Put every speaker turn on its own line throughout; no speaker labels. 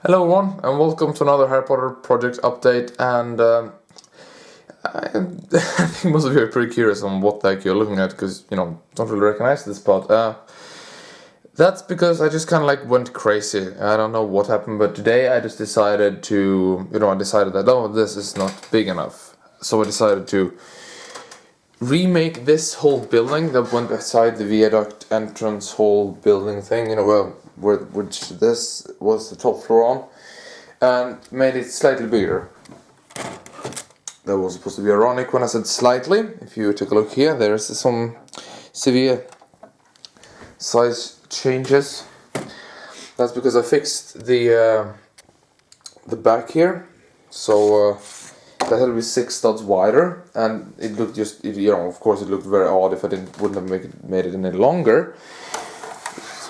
Hello everyone, and welcome to another Harry Potter project update. And I think most of you are pretty curious on what the heck you're looking at, because don't really recognize this part. That's because I just kind of went crazy. I don't know what happened, but today I just decided to, I decided that this is not big enough, so I decided to remake this whole building that went beside the viaduct entrance hall building thing. Which this was the top floor on, and made it slightly bigger. That was supposed to be ironic when I said slightly. If you take a look here, there's some severe size changes. That's because I fixed the back here, so that had to be 6 studs wider, and it looked of course it looked very odd if I wouldn't have made it any longer.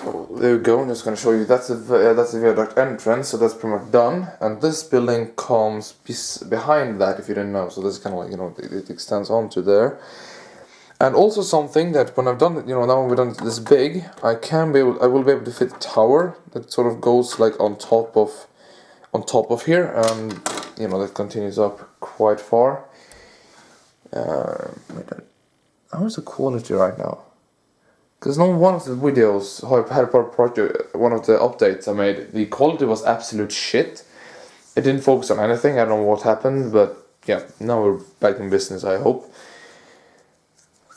So there we go. I'm just going to show you that's the viaduct entrance, so that's pretty much done. And this building comes behind that, if you didn't know. So this is kind of it extends onto there. And also something that when I've done it, now when we've done it this big, I will be able to fit a tower that sort of goes on top of here, and that continues up quite far. How is the quality right now? Because on one of the videos, Harry Potter Project, one of the updates I made, the quality was absolute shit. It didn't focus on anything. I don't know what happened, but yeah, now we're back in business, I hope.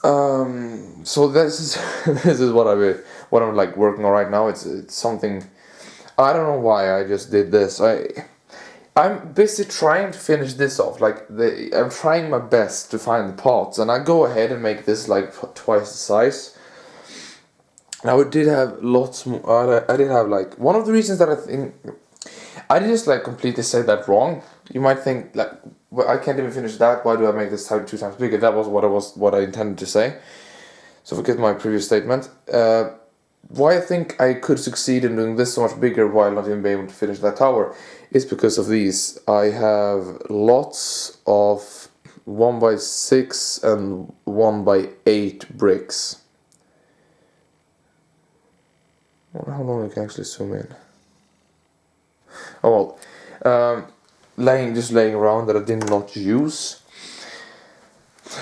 So this is this is what I'm working on right now. It's something. I don't know why I just did this. I'm busy trying to finish this off. I'm trying my best to find the parts, and I go ahead and make this twice the size. Now I did have lots more. I did have one of the reasons that I think I did just completely say that wrong. You might think well, I can't even finish that. Why do I make this 2 times bigger? That was what I intended to say. So forget my previous statement. Why I think I could succeed in doing this so much bigger while not even being able to finish that tower is because of these. I have lots of 1x6 and 1x8 bricks. I wonder how long I can actually zoom in. Oh well, laying around that I did not use.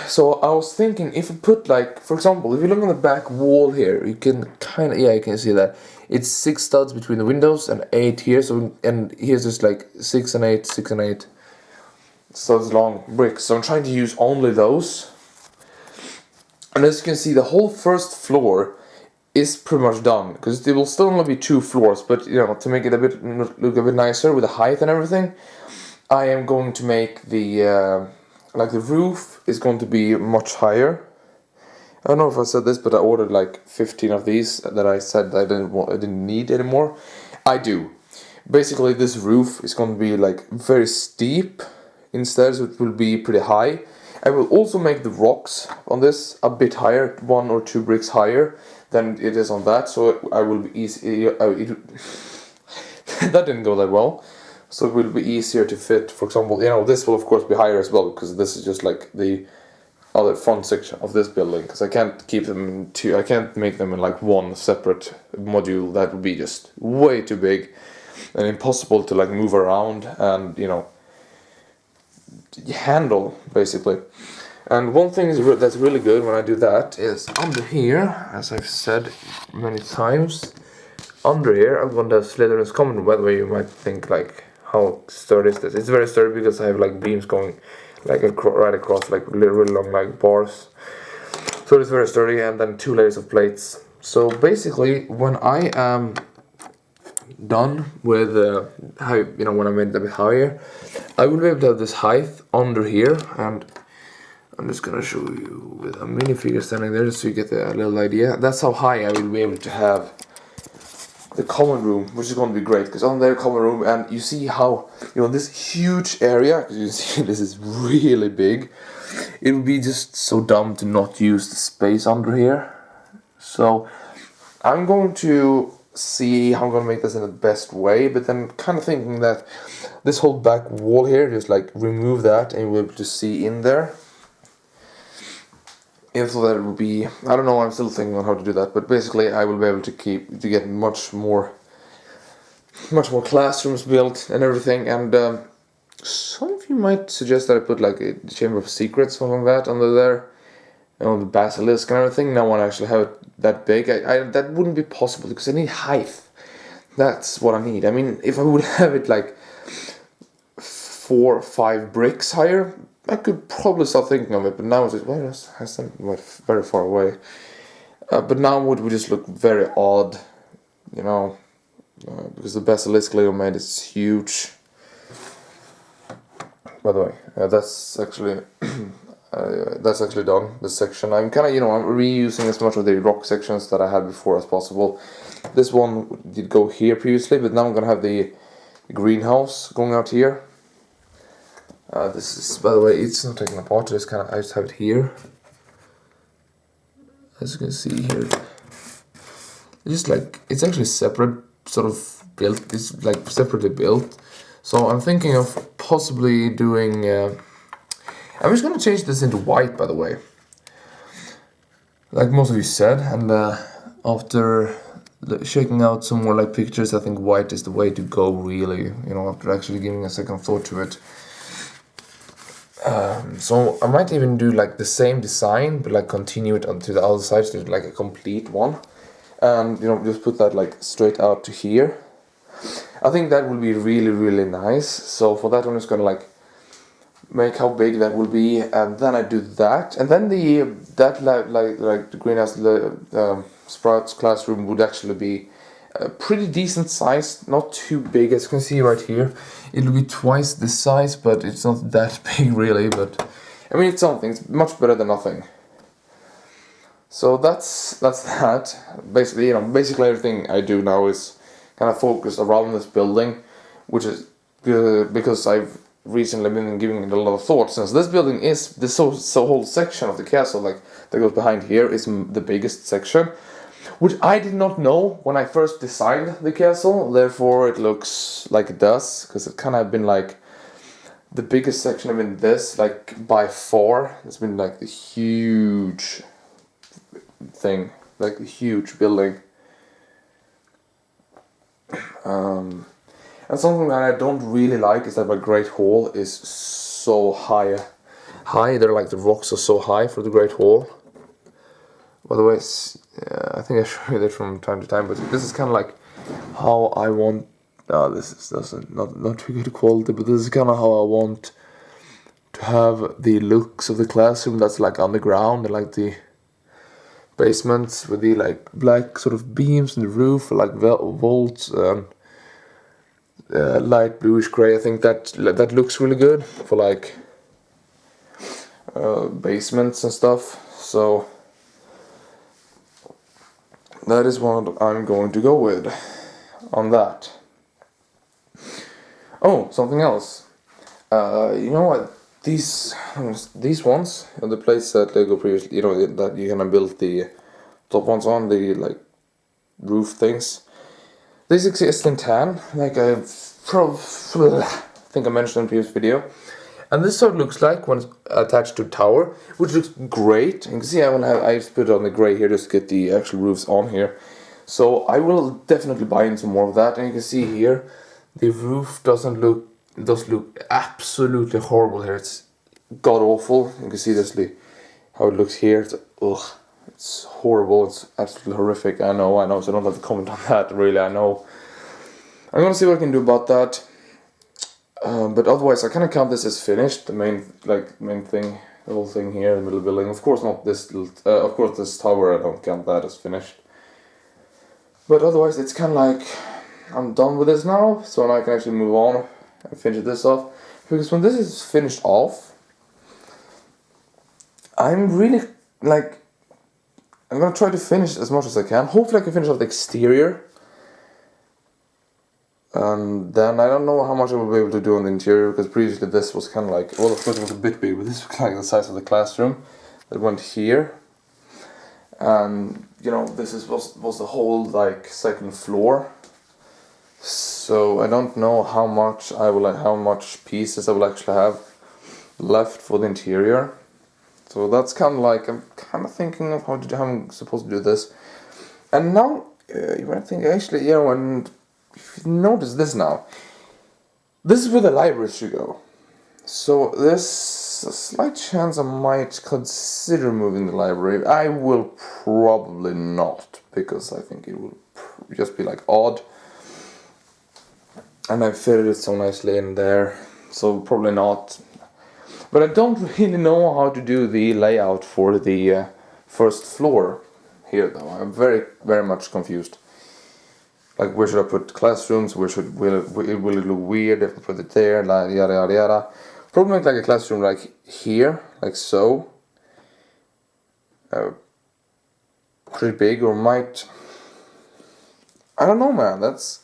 So I was thinking, if I put for example, if you look on the back wall here, you can you can see that it's 6 studs between the windows and 8 here. So and here's just 6 and 8, 6 and 8 studs long bricks. So I'm trying to use only those. And as you can see, the whole first floor is pretty much done, because there will still only be 2 floors, but to make it look a bit nicer with the height and everything, I am going to make the the roof is going to be much higher. I don't know if I said this, but I ordered 15 of these that I said I didn't need anymore. I do. Basically, this roof is going to be very steep instead, so it will be pretty high. I will also make the rocks on this a bit higher, 1 or 2 bricks higher than it is on that, so I will be easy. That didn't go that well. So it will be easier to fit. For example, this will of course be higher as well, because this is just the other front section of this building. Because I can't keep them in two. I can't make them in one separate module. That would be just way too big and impossible to move around and handle basically. And one thing that's really good when I do that is under here, as I've said many times, under here I'm going to have Slytherin's Common Room. By the way, you might think how sturdy is this? It's very sturdy because I have beams going right across really long bars. So it's very sturdy, and then 2 layers of plates. So basically, when I am done with when I made it a bit higher, I will be able to have this height under here, and I'm just gonna show you with a minifigure standing there just so you get a little idea. That's how high I will be able to have the common room, which is going to be great, because on their common room, and you see how this huge area, because you see this is really big, it would be just so dumb to not use the space under here. So I'm going to see how I'm going to make this in the best way, but then kind of thinking that this whole back wall here, just remove that and you'll be able to see in there. And so that it will be, I don't know, I'm still thinking on how to do that, but basically I will be able to get much more much more classrooms built and everything. And some of you might suggest that I put like a Chamber of Secrets, something like that, under there. You know, the basilisk and everything. No one actually have it that big. That wouldn't be possible because I need height. That's what I need. I mean, if I would have it like 4 or 5 bricks higher, I could probably start thinking of it. But now it's just, well, that's very far away. But now it would just look very odd, you know, because the basilisk Lego made is huge. By the way, that's actually done. This section, I'm kind of, I'm reusing as much of the rock sections that I had before as possible. This one did go here previously, but now I'm gonna have the greenhouse going out here. This is, by the way, it's not taken apart. I just have it here. As you can see here, it's actually separate, sort of built. It's like separately built. So I'm thinking of possibly doing. I'm just gonna change this into white, by the way. Like most of you said, and after checking out some more like pictures, I think white is the way to go. Really, after actually giving a second thought to it. So I might even do like the same design, but like continue it onto the other side, so like a complete one, and just put that like straight out to here. I think that will be really, really nice. So for that, I'm just gonna like make how big that will be, and then I do that, and then the greenhouse, Sprouts classroom would actually be a pretty decent size, not too big, as you can see right here. It'll be twice this size, but it's not that big really. But I mean, it's something. It's much better than nothing. So that's that. Basically, everything I do now is kind of focused around this building, which is because I've recently been giving it a lot of thought, since this building is this whole section of the castle, like that goes behind here, is the biggest section, which I did not know when I first designed the castle. Therefore, it looks like it does, because it kind of been like the biggest section. I mean, this like by far, it's been like the huge thing, like a huge building. And something that I don't really like is that my Great Hall is so high. They're like the rocks are so high for the Great Hall. By the way, I think I show you that from time to time, but this is kind of like how I want. This is not too good quality, but this is kind of how I want to have the looks of the classroom. That's like underground, and like the basements with the like black sort of beams in the roof, like vaults and light bluish gray. I think that looks really good for like basements and stuff. So that is what I'm going to go with on that. Oh, something else. You know what? These ones are the plates that Lego previously, that you kind of built the top ones on, the like roof things. These exist in tan, like I think I mentioned in a previous video. And this is what it looks like when it's attached to a tower, which looks great. You can see I just put it on the grey here just to get the actual roofs on here. So I will definitely buy in some more of that. And you can see here, the roof does look absolutely horrible here. It's god awful. You can see this how it looks here. It's horrible. It's absolutely horrific. I know. So I don't have to comment on that. Really, I know. I'm gonna see what I can do about that. But otherwise, I kind of count this as finished. The main thing, the whole thing here, the middle building. Of course, not this. Of course, this tower. I don't count that as finished. But otherwise, it's kind of like I'm done with this now, so now I can actually move on and finish this off. Because when this is finished off, I'm really I'm gonna try to finish as much as I can. Hopefully, I can finish off the exterior. And then I don't know how much I will be able to do on the interior, because previously this was kind of like, well, of course it was a bit big, but this was like the size of the classroom that went here. And this was the whole like second floor. So I don't know how much pieces I will actually have left for the interior. So that's kind of like, I'm kind of thinking of how I'm supposed to do this. And now you might think, actually, and if you notice this now, this is where the library should go. So there's a slight chance I might consider moving the library. I will probably not, because I think it will just be like odd. And I fitted it so nicely in there, so probably not. But I don't really know how to do the layout for the first floor here, though. I'm very, very much confused. Like, where should I put classrooms? Will it look weird if I put it there? Like, yada yada yada. Probably make like a classroom like here, like so. Pretty big, or might. I don't know, man. It's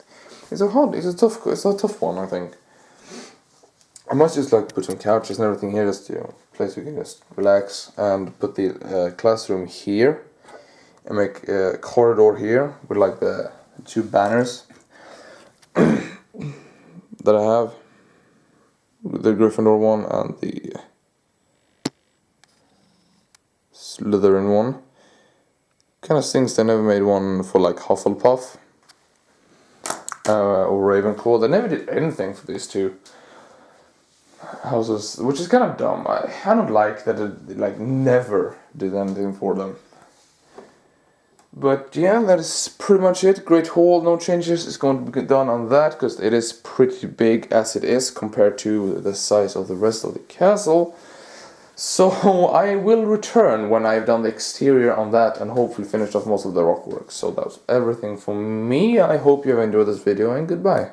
a tough one, I think. I must just like put some couches and everything here, just place we can just relax, and put the classroom here, and make a corridor here with like the 2 banners that I have, the Gryffindor one and the Slytherin one. Kind of stinks they never made one for like Hufflepuff or Ravenclaw. They never did anything for these 2 houses, which is kind of dumb. I don't like that it like never did anything for them. But yeah, that is pretty much it. Great Hall, no changes is going to be done on that, because it is pretty big as it is compared to the size of the rest of the castle. So I will return when I've done the exterior on that and hopefully finished off most of the rock work. So that was everything from me. I hope you have enjoyed this video, and goodbye.